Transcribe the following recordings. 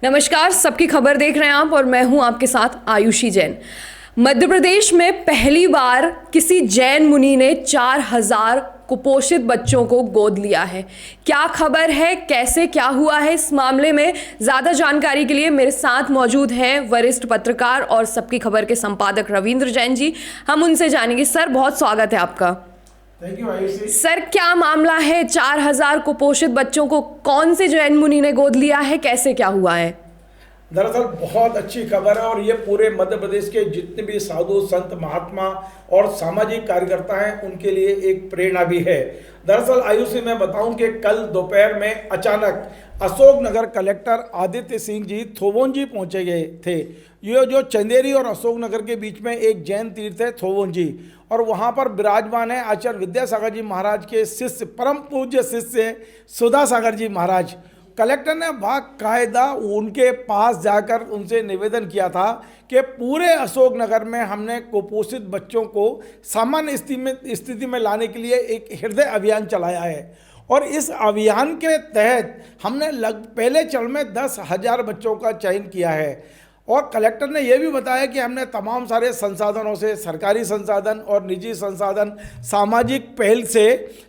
नमस्कार, सबकी खबर देख रहे हैं आप और मैं हूं आपके साथ आयुषी जैन। मध्य प्रदेश में पहली बार किसी जैन मुनि ने 4000 कुपोषित बच्चों को गोद लिया है। क्या खबर है, कैसे क्या हुआ है, इस मामले में ज़्यादा जानकारी के लिए मेरे साथ मौजूद हैं वरिष्ठ पत्रकार और सबकी खबर के संपादक रविंद्र जैन जी। हम उनसे जानेंगे। सर, बहुत स्वागत है आपका। Thank you Ayushi. सर, क्या मामला है? 4000 कुपोषित बच्चों को कौन से जैन मुनि ने गोद लिया है, कैसे क्या हुआ है? दरअसल बहुत अच्छी खबर है और ये पूरे मध्य प्रदेश के जितने भी साधु संत महात्मा और सामाजिक कार्यकर्ता हैं उनके लिए एक प्रेरणा भी है। दरअसल आयुषी मैं बताऊं कि कल दोपहर में अचानक अशोकनगर कलेक्टर आदित्य सिंह जी थोवोंजी पहुंचे गए थे। ये जो चंदेरी और अशोकनगर के बीच में एक जैन तीर्थ है थोवोंजी, और वहाँ पर विराजमान है आचार्य विद्यासागर जी महाराज के शिष्य, परम पूज्य शिष्य सुधा सागर जी महाराज। कलेक्टर ने बाकायदा उनके पास जाकर उनसे निवेदन किया था कि पूरे अशोकनगर में हमने कुपोषित बच्चों को सामान्य स्थिति में लाने के लिए एक हृदय अभियान चलाया है, और इस अभियान के तहत हमने पहले चरण में 10,000 बच्चों का चयन किया है। और कलेक्टर ने यह भी बताया कि हमने तमाम सारे संसाधनों से, सरकारी संसाधन और निजी संसाधन, सामाजिक पहल से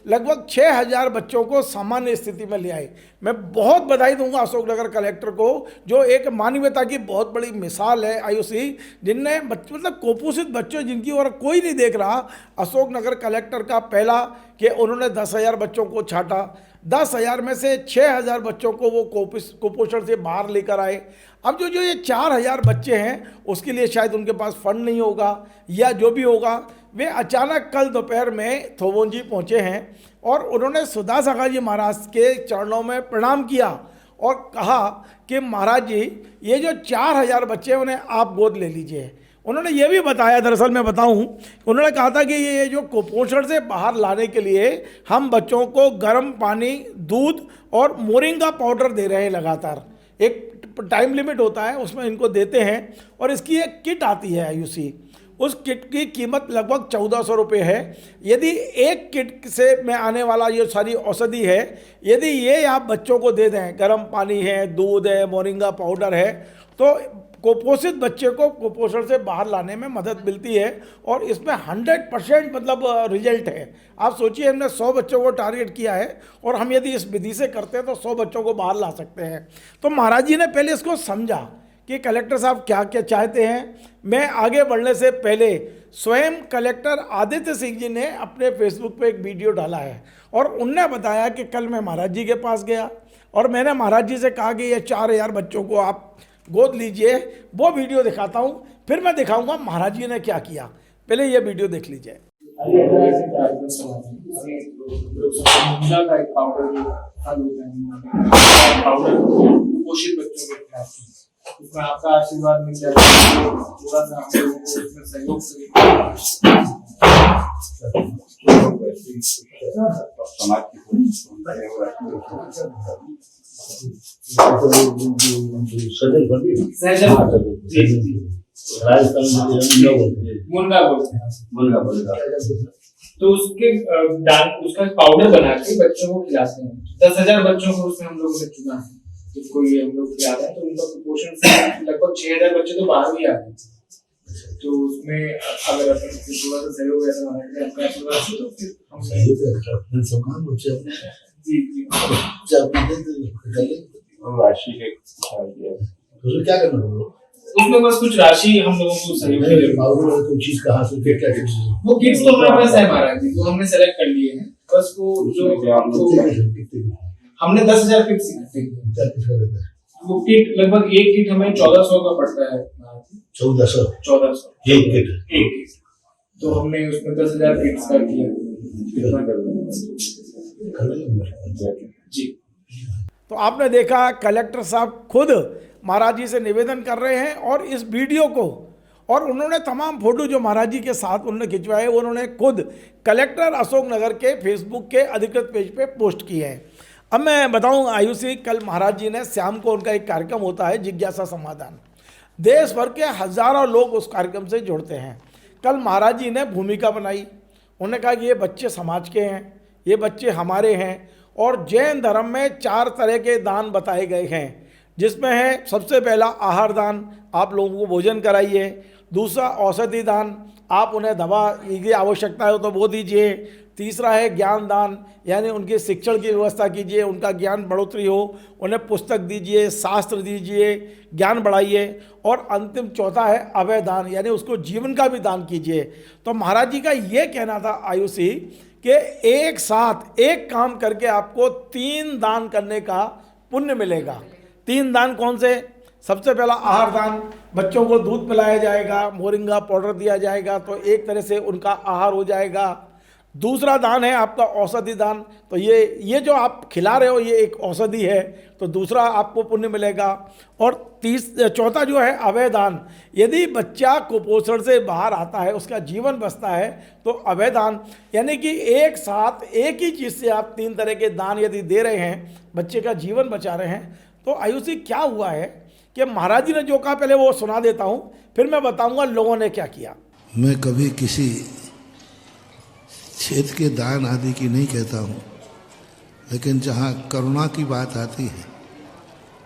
लगभग 6,000 बच्चों को सामान्य स्थिति में ले आए। मैं बहुत बधाई दूंगा अशोकनगर कलेक्टर को, जो एक मानवता की बहुत बड़ी मिसाल है आयुषी, जिनने मतलब कुपोषित बच्चों जिनकी ओर कोई नहीं देख रहा। अशोकनगर कलेक्टर का पहला कि उन्होंने 10,000 बच्चों को छाटा, 10,000 में से 6,000 बच्चों को वो कुपोषण से बाहर लेकर आए। अब जो ये 4,000 बच्चे हैं उसके लिए शायद उनके पास फंड नहीं होगा या जो भी होगा, वे अचानक कल दोपहर में थोवोंजी पहुंचे हैं और उन्होंने सुधा सागर जी महाराज के चरणों में प्रणाम किया और कहा कि महाराज जी, ये जो 4,000 बच्चे हैं उन्हें आप गोद ले लीजिए। उन्होंने ये भी बताया, दरअसल मैं बताऊं, उन्होंने कहा था कि ये जो कुपोषण से बाहर लाने के लिए हम बच्चों को गर्म पानी, दूध और मोरिंगा पाउडर दे रहे हैं लगातार। एक टाइम लिमिट होता है उसमें इनको देते हैं, और इसकी एक किट आती है आयुषी। उस किट की कीमत लगभग 1,400 रुपये है। यदि एक किट से में आने वाला ये सारी औषधि है, यदि ये आप बच्चों को दे दें, गर्म पानी है, दूध है, मोरिंगा पाउडर है, तो कुपोषित बच्चे को कुपोषण से बाहर लाने में मदद मिलती है। और इसमें 100% मतलब रिजल्ट है। आप सोचिए, हमने 100 बच्चों को टारगेट किया है और हम यदि इस विधि से करते हैं तो 100 बच्चों को बाहर ला सकते हैं। तो महाराज जी ने पहले इसको समझा कि कलेक्टर साहब क्या क्या चाहते हैं। मैं आगे बढ़ने से पहले स्वयं कलेक्टर आदित्य सिंह जी ने अपने फेसबुक पे एक वीडियो डाला है और उनने बताया कि कल मैं महाराज जी के पास गया और मैंने महाराज जी से कहा कि ये 4,000 बच्चों को आप गोद लीजिए। वो वीडियो दिखाता हूँ, फिर मैं दिखाऊंगा महाराज जी ने क्या किया। पहले ये वीडियो देख लीजिए। उसमें आपका आशीर्वाद मिल जाएगा, थोड़ा सा हम लोगों को इसमें सहयोग मुनगा बोलते हैं। तो उसका पाउडर बना के बच्चों को खिलाते हैं। 10,000 बच्चों को उसमें हम लोगों ने चुना है, जिनको ये हम लोग खिला रहे हैं। तो उनका कुपोषण से लगभग 6,000 बच्चे तो बाहर भी आ गए। तो उसमें अगर अपन थोड़ा सा सहयोग ऐसा आपका आशीर्वाद तो फिर हम राशि क्या करना होगा उसमें? बस कुछ राशि हम लोगों को सहयोग चीज कहाँ से क्या वो किट्स तो हमारे पास है महाराज जी, तो हमने सेलेक्ट कर लिए हैं। बस वो जो हमने 10,000 किट्स वो किट लगभग एक किट हमें 1,400 का पड़ता है। 1,400 एक किट। तो हमने उसमें 10,000 किट्स का किया जी। तो आपने देखा कलेक्टर साहब खुद महाराज जी से निवेदन कर रहे हैं और इस वीडियो को, और उन्होंने तमाम फोटो जो महाराज जी के साथ उन्होंने खिंचवाए वो उन्होंने खुद कलेक्टर अशोकनगर के फेसबुक के अधिकृत पेज पे पोस्ट किए हैं। अब मैं बताऊं आयुषी, कल महाराज जी ने शाम को उनका एक कार्यक्रम होता है जिज्ञासा समाधान। देश भर के हजारों लोग उस कार्यक्रम से जुड़ते हैं। कल महाराज जी ने भूमिका बनाई, उन्होंने कहा कि ये बच्चे समाज के हैं, ये बच्चे हमारे हैं, और जैन धर्म में 4 तरह के दान बताए गए हैं। जिसमें है सबसे पहला आहार दान, आप लोगों को भोजन कराइए। दूसरा औषधि दान, आप उन्हें दवा की आवश्यकता हो तो वो दीजिए। तीसरा है ज्ञान दान, यानी उनके शिक्षण की व्यवस्था कीजिए, उनका ज्ञान बढ़ोतरी हो, उन्हें पुस्तक दीजिए, शास्त्र दीजिए, ज्ञान बढ़ाइए। और अंतिम चौथा है अभय दान, यानी उसको जीवन का भी दान कीजिए। तो महाराज जी का ये कहना था आयुषी कि एक साथ एक काम करके आपको 3 दान करने का पुण्य मिलेगा। 3 दान कौन से? सबसे पहला आहार दान, बच्चों को दूध पिलाया जाएगा, मोरिंगा पाउडर दिया जाएगा, तो एक तरह से उनका आहार हो जाएगा। दूसरा दान है आपका औषधि दान, तो ये जो आप खिला रहे हो ये एक औषधि है, तो दूसरा आपको पुण्य मिलेगा। और चौथा जो है अभय दान, यदि बच्चा कुपोषण से बाहर आता है, उसका जीवन बचता है, तो अभय दान, यानी कि एक साथ एक ही चीज़ से आप 3 तरह के दान यदि दे रहे हैं, बच्चे का जीवन बचा रहे हैं। तो आयुषी क्या हुआ है कि महाराज जी ने जो कहा पहले वो सुना देता हूँ, फिर मैं बताऊँगा लोगों ने क्या किया। मैं कभी किसी क्षेत्र के दान आदि की नहीं कहता हूँ, लेकिन जहाँ करुणा की बात आती है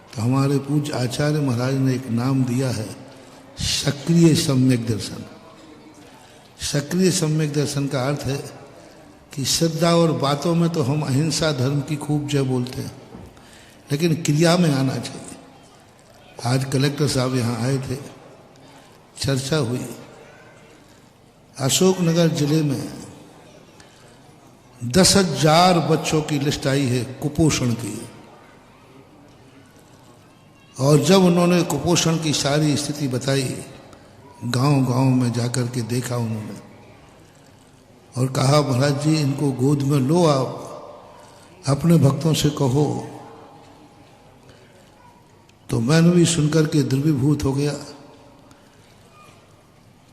तो हमारे पूज्य आचार्य महाराज ने एक नाम दिया है, सक्रिय सम्यक दर्शन। सक्रिय सम्यक दर्शन का अर्थ है कि श्रद्धा और बातों में तो हम अहिंसा धर्म की खूब जय बोलते हैं, लेकिन क्रिया में आना चाहिए। आज कलेक्टर साहब यहाँ आए थे, चर्चा हुई। अशोकनगर जिले में 10,000 बच्चों की लिस्ट आई है कुपोषण की, और जब उन्होंने कुपोषण की सारी स्थिति बताई, गांव-गांव में जाकर के देखा उन्होंने, और कहा महाराज जी इनको गोद में लो, आप अपने भक्तों से कहो। तो मैंने भी सुनकर के द्रवीभूत हो गया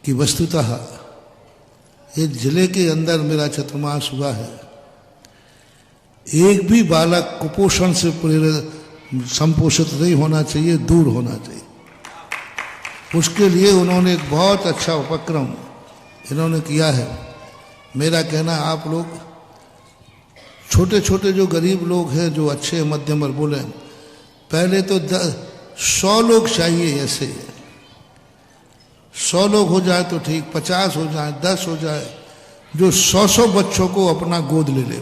कि वस्तुतः ये जिले के अंदर मेरा चतुर्मास हुआ है, एक भी बालक कुपोषण से प्रेरित संपोषित नहीं होना चाहिए, दूर होना चाहिए। उसके लिए उन्होंने एक बहुत अच्छा उपक्रम इन्होंने किया है। मेरा कहना, आप लोग छोटे छोटे जो गरीब लोग हैं, जो अच्छे मध्यम वर्ग बोले, पहले तो 100 लोग चाहिए। ऐसे 100 लोग हो जाए तो ठीक, 50 हो जाए, 10 हो जाए, जो 100 बच्चों को अपना गोद ले ले।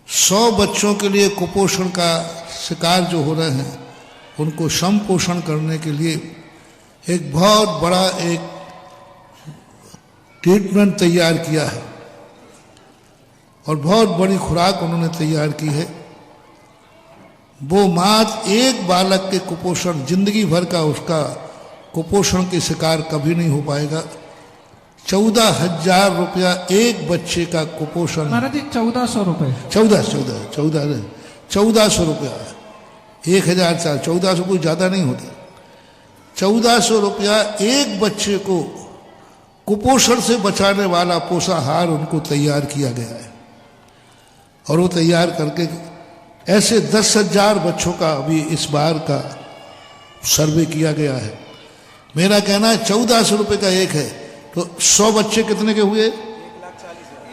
100 बच्चों के लिए कुपोषण का शिकार जो हो रहे हैं, उनको संपोषण करने के लिए एक बहुत बड़ा एक ट्रीटमेंट तैयार किया है, और बहुत बड़ी खुराक उन्होंने तैयार की है। वो मात्र एक बालक के कुपोषण, जिंदगी भर का उसका कुपोषण के शिकार कभी नहीं हो पाएगा। 14,000 रुपया एक बच्चे का कुपोषण। महाराज जी 1400 रुपये। 1400 रुपया, 1,004, 1400 कोई ज़्यादा नहीं होता। 1400 रुपया एक बच्चे को कुपोषण से बचाने वाला पोषाहार उनको तैयार किया गया है, और वो तैयार करके ऐसे 10,000 बच्चों का अभी इस बार का सर्वे किया गया है। मेरा कहना है 1400 रुपये का एक है, तो 100 बच्चे कितने के हुए?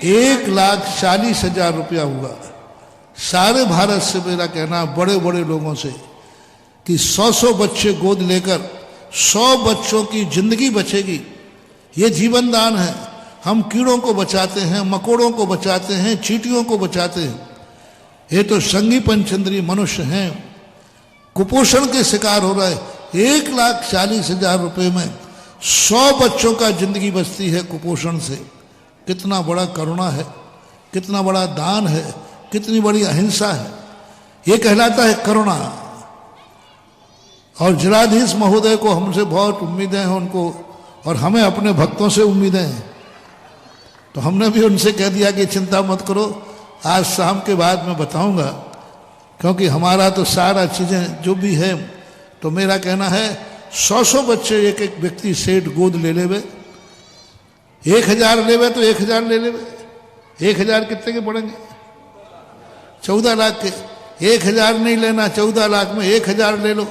1,40,000 रुपया हुआ। सारे भारत से मेरा कहना, बड़े बड़े लोगों से, कि 100 बच्चे गोद लेकर 100 बच्चों की जिंदगी बचेगी। ये जीवन दान है। हम कीड़ों को बचाते हैं, मकोड़ों को बचाते हैं, चींटियों को बचाते हैं। ये तो संगी पंचेंद्रीय मनुष्य हैं, कुपोषण के शिकार हो रहे। 1,40,000 रुपये में 100 बच्चों का जिंदगी बचती है कुपोषण से। कितना बड़ा करुणा है, कितना बड़ा दान है, कितनी बड़ी अहिंसा है। ये कहलाता है करुणा। और जिलाधीश महोदय को हमसे बहुत उम्मीदें हैं उनको, और हमें अपने भक्तों से उम्मीदें हैं। तो हमने भी उनसे कह दिया कि चिंता मत करो, आज शाम के बाद मैं बताऊंगा, क्योंकि हमारा तो सारा चीज़ें जो भी है, तो मेरा कहना है 100 बच्चे एक एक व्यक्ति सेठ गोद ले लेवे। 1,000 लेवे तो 1,000 ले लेवे। 1,000 कितने के पड़ेंगे? 14 लाख के। 1,000 नहीं लेना, 14 लाख में 1,000 ले लो।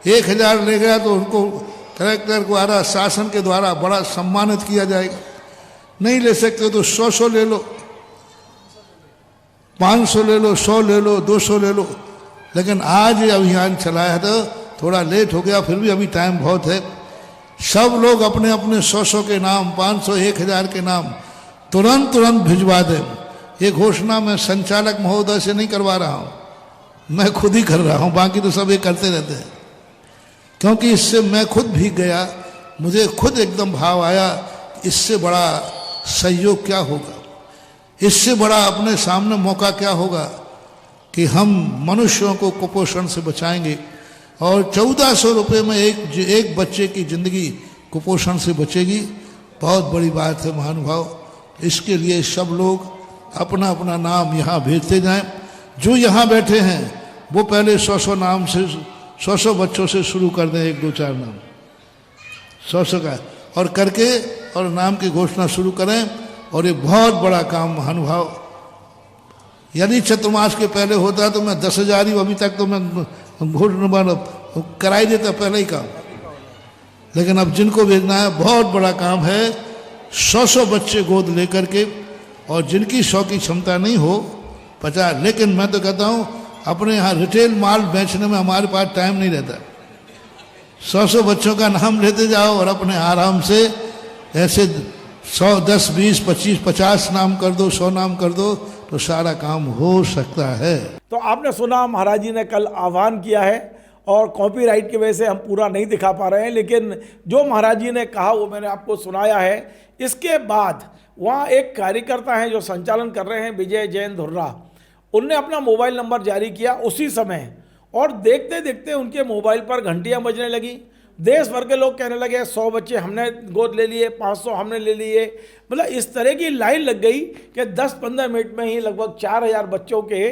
1,000 ले गया तो उनको कलेक्टर द्वारा, शासन के द्वारा बड़ा सम्मानित किया जाएगा। नहीं ले सकते तो 100 ले लो, 500 ले लो, 100 ले लो, 200 ले लो। लेकिन आज ये अभियान चलाया तो थोड़ा लेट हो गया, फिर भी अभी टाइम बहुत है। सब लोग अपने अपने 100 के नाम, 500, 1000 के नाम तुरंत भिजवा दें। ये घोषणा मैं संचालक महोदय से नहीं करवा रहा हूँ, मैं खुद ही कर रहा हूँ, बाकी तो सब ये करते रहते हैं। क्योंकि इससे मैं खुद भी गया, मुझे खुद एकदम भाव आया, इससे बड़ा सहयोग क्या होगा, इससे बड़ा अपने सामने मौका क्या होगा कि हम मनुष्यों को कुपोषण से बचाएंगे। और 1400 रुपये में एक बच्चे की जिंदगी कुपोषण से बचेगी, बहुत बड़ी बात है महानुभाव। इसके लिए सब लोग अपना अपना नाम यहाँ भेजते जाएं। जो यहाँ बैठे हैं वो पहले 100 नाम से 100 बच्चों से शुरू कर दें, 1, 2, 4 नाम 100 का, और करके और नाम की घोषणा शुरू करें। और ये बहुत बड़ा काम महानुभाव, यदि चतुर्मास के पहले होता तो मैं 10,000 ही, अभी तक तो मैं घोषणा कराई देता पहले ही काम। लेकिन अब जिनको भेजना है बहुत बड़ा काम है, 100 बच्चे गोद लेकर के, और जिनकी 100 की क्षमता नहीं हो 50। लेकिन मैं तो कहता हूँ अपने यहाँ रिटेल माल बेचने में हमारे पास टाइम नहीं रहता। 100 बच्चों का नाम लेते जाओ और अपने आराम से ऐसे 100, 10, 20, 25, 50 नाम कर दो, 100 नाम कर दो, तो सारा काम हो सकता है। तो आपने सुना महाराज जी ने कल आह्वान किया है, और कॉपीराइट की वजह से हम पूरा नहीं दिखा पा रहे हैं, लेकिन जो महाराज जी ने कहा वो मैंने आपको सुनाया है। इसके बाद वहाँ एक कार्यकर्ता हैं जो संचालन कर रहे हैं, विजय जैन धुर्रा, उनने अपना मोबाइल नंबर जारी किया उसी समय, और देखते देखते उनके मोबाइल पर घंटियाँ बजने लगी। देश भर के लोग कहने लगे 100 बच्चे हमने गोद ले लिए, 500 हमने ले लिए। मतलब इस तरह की लाइन लग गई कि 10-15 मिनट में ही लगभग 4000 बच्चों के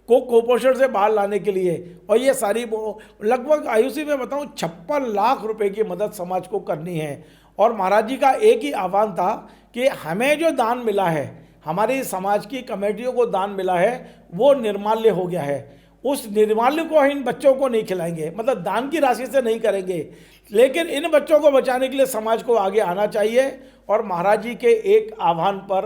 को कुपोषण से बाहर लाने के लिए, और ये सारी लगभग आयुषी में बताऊं 56 लाख रुपए की मदद समाज को करनी है। और महाराज जी का एक ही आह्वान था कि हमें जो दान मिला है, हमारी समाज की कमेटियों को दान मिला है, वो निर्माल्य हो गया है। उस निर्माल्य को इन बच्चों को नहीं खिलाएंगे, मतलब दान की राशि से नहीं करेंगे, लेकिन इन बच्चों को बचाने के लिए समाज को आगे आना चाहिए। और महाराज जी के एक आह्वान पर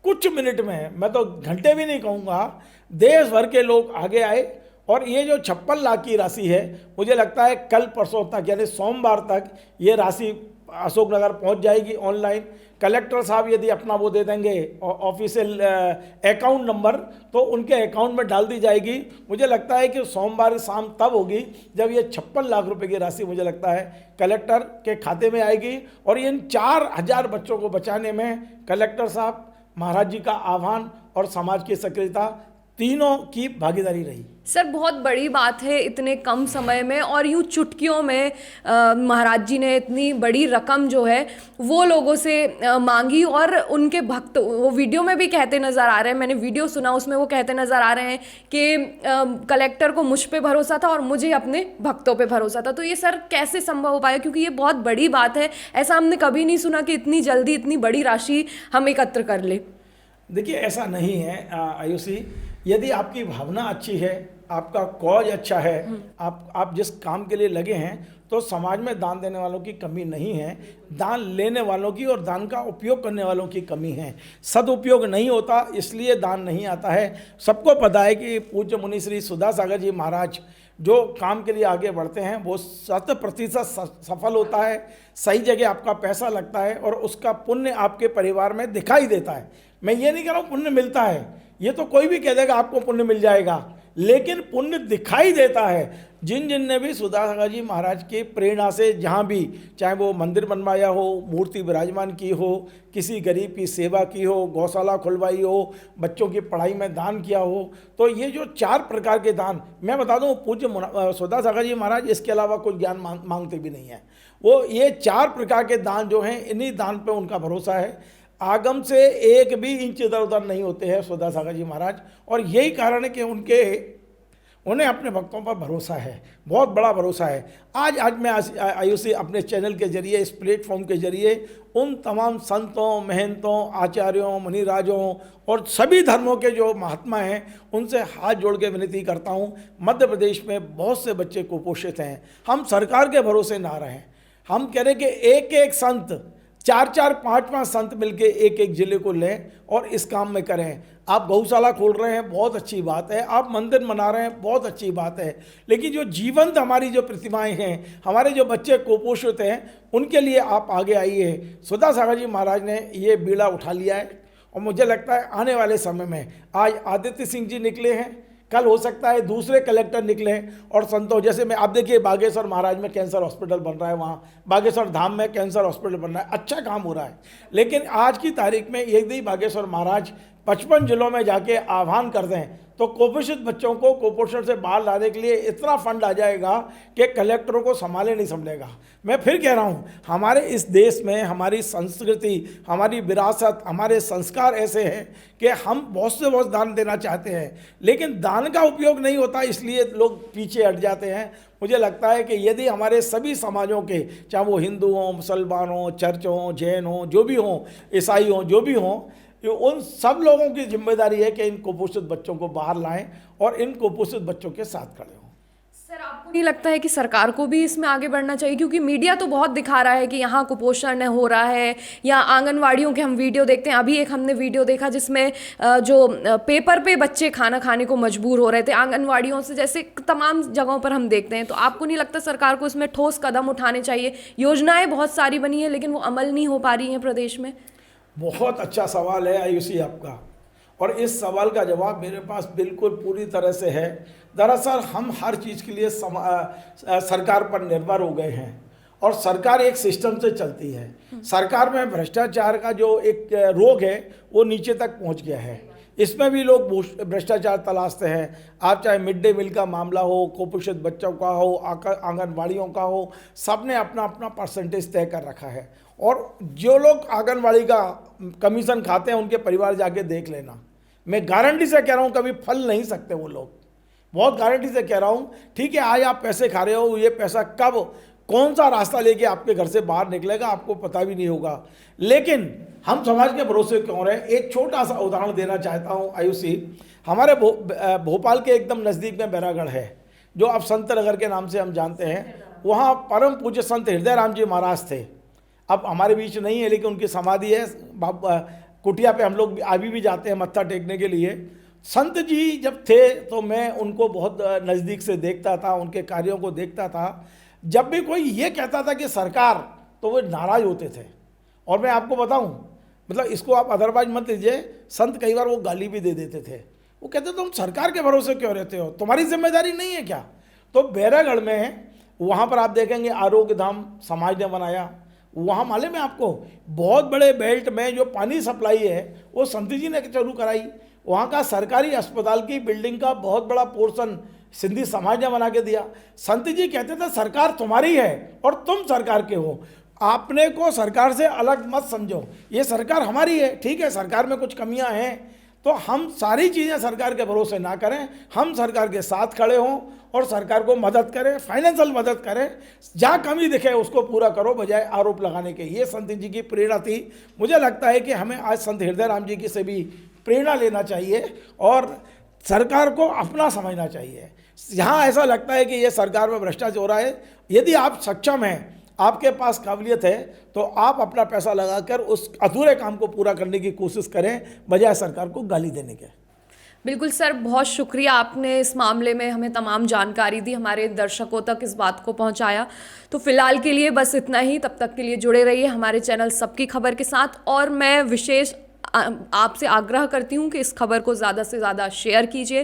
कुछ मिनट में, मैं तो घंटे भी नहीं कहूँगा, देश भर के लोग आगे आए। और ये जो 56 लाख की राशि है, मुझे लगता है कल परसों तक यानी सोमवार तक ये राशि अशोकनगर पहुंच जाएगी ऑनलाइन। कलेक्टर साहब यदि अपना वो दे देंगे ऑफिशियल अकाउंट नंबर, तो उनके अकाउंट में डाल दी जाएगी। मुझे लगता है कि सोमवार शाम तब होगी जब ये 56 लाख रुपए की राशि मुझे लगता है कलेक्टर के खाते में आएगी। और इन 4000 बच्चों को बचाने में कलेक्टर साहब, महाराज जी का आह्वान और समाज की सक्रियता, तीनों की भागीदारी रही। सर बहुत बड़ी बात है इतने कम समय में, और यूँ चुटकियों में महाराज जी ने इतनी बड़ी रकम जो है वो लोगों से मांगी। और उनके भक्त वो वीडियो में भी कहते नज़र आ रहे हैं, मैंने वीडियो सुना उसमें वो कहते नज़र आ रहे हैं कि कलेक्टर को मुझ पे भरोसा था और मुझे अपने भक्तों पे भरोसा था। तो ये सर कैसे संभव हो पाया, क्योंकि ये बहुत बड़ी बात है, ऐसा हमने कभी नहीं सुना कि इतनी जल्दी इतनी बड़ी राशि हम एकत्र कर ले। देखिए ऐसा नहीं है आयुषी, यदि आपकी भावना अच्छी है, आपका कॉज अच्छा है, आप जिस काम के लिए लगे हैं, तो समाज में दान देने वालों की कमी नहीं है, दान लेने वालों की और दान का उपयोग करने वालों की कमी है। सदुपयोग नहीं होता इसलिए दान नहीं आता है। सबको पता है कि पूज्य मुनि श्री सुधा सागर जी महाराज जो काम के लिए आगे बढ़ते हैं वो 100% सफल होता है। सही जगह आपका पैसा लगता है और उसका पुण्य आपके परिवार में दिखाई देता है। मैं ये नहीं कह रहा हूँ पुण्य मिलता है, ये तो कोई भी कह देगा आपको पुण्य मिल जाएगा, लेकिन पुण्य दिखाई देता है। जिन जिन ने भी सुधा सागर जी महाराज की प्रेरणा से जहाँ भी, चाहे वो मंदिर बनवाया हो, मूर्ति विराजमान की हो, किसी गरीब की सेवा की हो, गौशाला खुलवाई हो, बच्चों की पढ़ाई में दान किया हो, तो ये जो 4 प्रकार के दान, मैं बता दूँ पूज्य सुधा सागर जी महाराज इसके अलावा कोई ज्ञान मांगते भी नहीं है। वो ये 4 प्रकार के दान जो हैं, इन्हीं दान पर उनका भरोसा है। आगम से एक भी इंच इधर उधर नहीं होते हैं सुधा सागर जी महाराज, और यही कारण है कि उन्हें अपने भक्तों पर भरोसा है, बहुत बड़ा भरोसा है। आज मैं आयुषी अपने चैनल के जरिए, इस प्लेटफॉर्म के जरिए उन तमाम संतों, महंतों, आचार्यों, मुनिराजों और सभी धर्मों के जो महात्मा हैं उनसे हाथ जोड़ के विनती करता हूँ। मध्य प्रदेश में बहुत से बच्चे कुपोषित हैं, हम सरकार के भरोसे ना रहें। हम कह रहे कि एक एक संत 4-4, 5-5 संत मिलके एक एक जिले को लें और इस काम में करें। आप गौशाला खोल रहे हैं, बहुत अच्छी बात है, आप मंदिर बना रहे हैं, बहुत अच्छी बात है, लेकिन जो जीवंत हमारी जो प्रतिमाएं हैं, हमारे जो बच्चे कुपोषित हैं, उनके लिए आप आगे आइए। सुधा सागर जी महाराज ने ये बीड़ा उठा लिया है और मुझे लगता है आने वाले समय में, आज आदित्य सिंह जी निकले हैं, कल हो सकता है दूसरे कलेक्टर निकले और संतों, जैसे मैं आप देखिए बागेश्वर महाराज में कैंसर हॉस्पिटल बन रहा है, वहाँ बागेश्वर धाम में कैंसर हॉस्पिटल बन रहा है, अच्छा काम हो रहा है। लेकिन आज की तारीख में यदि बागेश्वर महाराज 55 जिलों में जाके आह्वान कर दें तो कुपोषित बच्चों को कुपोषण से बाहर लाने के लिए इतना फंड आ जाएगा कि कलेक्टरों को संभाले नहीं संभलेगा। मैं फिर कह रहा हूँ, हमारे इस देश में हमारी संस्कृति, हमारी विरासत, हमारे संस्कार ऐसे हैं कि हम बहुत से बहुत दान देना चाहते हैं, लेकिन दान का उपयोग नहीं होता, इसलिए लोग पीछे हट जाते हैं। मुझे लगता है कि यदि हमारे सभी समाजों के, चाहे वो हिंदू हों, मुसलमान हों, चर्च हों, जैन हों, जो भी हों, ईसाई हों, जो भी हों, उन सब लोगों की जिम्मेदारी है कि इन कुपोषित बच्चों को बाहर लाएं और इन कुपोषित बच्चों के साथ खड़े हों। सर, आपको नहीं लगता है कि सरकार को भी इसमें आगे बढ़ना चाहिए? क्योंकि मीडिया तो बहुत दिखा रहा है कि यहाँ कुपोषण हो रहा है, या आंगनवाड़ियों के हम वीडियो देखते हैं। अभी एक हमने वीडियो देखा जिसमें जो पेपर पे बच्चे खाना खाने को मजबूर हो रहे थे आंगनवाड़ियों से, जैसे तमाम जगहों पर हम देखते हैं। तो आपको नहीं लगता सरकार को इसमें ठोस कदम उठाने चाहिए? योजनाएं बहुत सारी बनी है लेकिन वो अमल नहीं हो पा रही हैं प्रदेश में। बहुत अच्छा सवाल है आयुषी आपका, और इस सवाल का जवाब मेरे पास बिल्कुल पूरी तरह से है। दरअसल हम हर चीज़ के लिए सरकार पर निर्भर हो गए हैं और सरकार एक सिस्टम से चलती है। सरकार में भ्रष्टाचार का जो एक रोग है वो नीचे तक पहुंच गया है। इसमें भी लोग भ्रष्टाचार तलाशते हैं। आप चाहे मिड डे मील का मामला हो, कुपोषित बच्चों का हो, आंगनबाड़ियों का हो, सब ने अपना अपना परसेंटेज तय कर रखा है। और जो लोग आंगनबाड़ी का कमीशन खाते हैं उनके परिवार जाके देख लेना, मैं गारंटी से कह रहा हूँ कभी फल नहीं सकते वो लोग, बहुत गारंटी से कह रहा हूँ। ठीक है, आज आप पैसे खा रहे हो, ये पैसा कब कौन सा रास्ता लेके आपके घर से बाहर निकलेगा आपको पता भी नहीं होगा। लेकिन हम समाज के भरोसे क्यों रहे? एक छोटा सा उदाहरण देना चाहता हूँ आयुषी। हमारे भोपाल के एकदम नज़दीक में बैरागढ़ है, जो अब संत नगर के नाम से हम जानते हैं। वहाँ परम पूज्य संत हृदय राम जी महाराज थे, अब हमारे बीच नहीं है, लेकिन उनकी समाधि है। कुटिया पे हम लोग अभी भी जाते हैं मत्था टेकने के लिए। संत जी जब थे तो मैं उनको बहुत नज़दीक से देखता था, उनके कार्यों को देखता था। जब भी कोई ये कहता था कि सरकार, तो वो नाराज़ होते थे। और मैं आपको बताऊं, मतलब इसको आप अदरवाइज मत लीजिए, संत कई बार वो गाली भी दे देते थे। वो कहते तुम सरकार के भरोसे क्यों रहते हो, तुम्हारी जिम्मेदारी नहीं है क्या? तो बैरागढ़ में वहाँ पर आप देखेंगे आरोग्य धाम समाज ने बनाया। वहाँ मालूम है आपको, बहुत बड़े बेल्ट में जो पानी सप्लाई है वो संत जी ने चालू कराई। वहाँ का सरकारी अस्पताल की बिल्डिंग का बहुत बड़ा पोर्शन सिंधी समाज ने बना के दिया। संत जी कहते थे सरकार तुम्हारी है और तुम सरकार के हो, आपने को सरकार से अलग मत समझो, ये सरकार हमारी है। ठीक है, सरकार में कुछ कमियां हैं तो हम सारी चीज़ें सरकार के भरोसे ना करें, हम सरकार के साथ खड़े हों और सरकार को मदद करें, फाइनेंशियल मदद करें। जहाँ कमी दिखे उसको पूरा करो बजाय आरोप लगाने के। ये संत जी की प्रेरणा थी। मुझे लगता है कि हमें आज संत हृदय राम जी की से भी प्रेरणा लेना चाहिए और सरकार को अपना समझना चाहिए। यहाँ ऐसा लगता है कि ये सरकार में भ्रष्टाचार हो रहा है, यदि आप सक्षम हैं, आपके पास काबिलियत है, तो आप अपना पैसा लगाकर उस अधूरे काम को पूरा करने की कोशिश करें बजाय सरकार को गाली देने के। बिल्कुल सर, बहुत शुक्रिया, आपने इस मामले में हमें तमाम जानकारी दी, हमारे दर्शकों तक इस बात को पहुंचाया। तो फिलहाल के लिए बस इतना ही, तब तक के लिए जुड़े रहिए हमारे चैनल सबकी खबर के साथ। और मैं विशेष आपसे आग्रह करती हूँ कि इस खबर को ज़्यादा से ज़्यादा शेयर कीजिए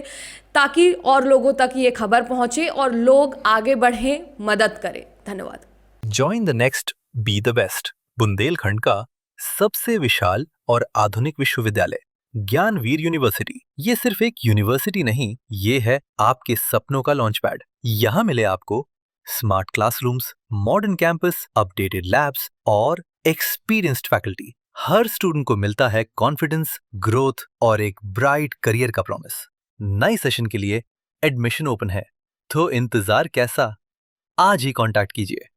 ताकि और लोगों तक ये खबर पहुँचे और लोग आगे बढ़ें, मदद करें। धन्यवाद। Join the next be the best, Bundelkhand का सबसे विशाल और आधुनिक विश्वविद्यालय ज्ञानवीर यूनिवर्सिटी। ये सिर्फ एक यूनिवर्सिटी नहीं, ये है आपके सपनों का लॉन्च पैड। यहाँ मिले आपको smart classrooms, modern campus, updated labs और एक्सपीरियंस्ड फैकल्टी। हर स्टूडेंट को मिलता है कॉन्फिडेंस, ग्रोथ और एक ब्राइट करियर का प्रॉमिस। नए सेशन के लिए एडमिशन ओपन है, तो इंतजार कैसा? आज ही कांटेक्ट कीजिए।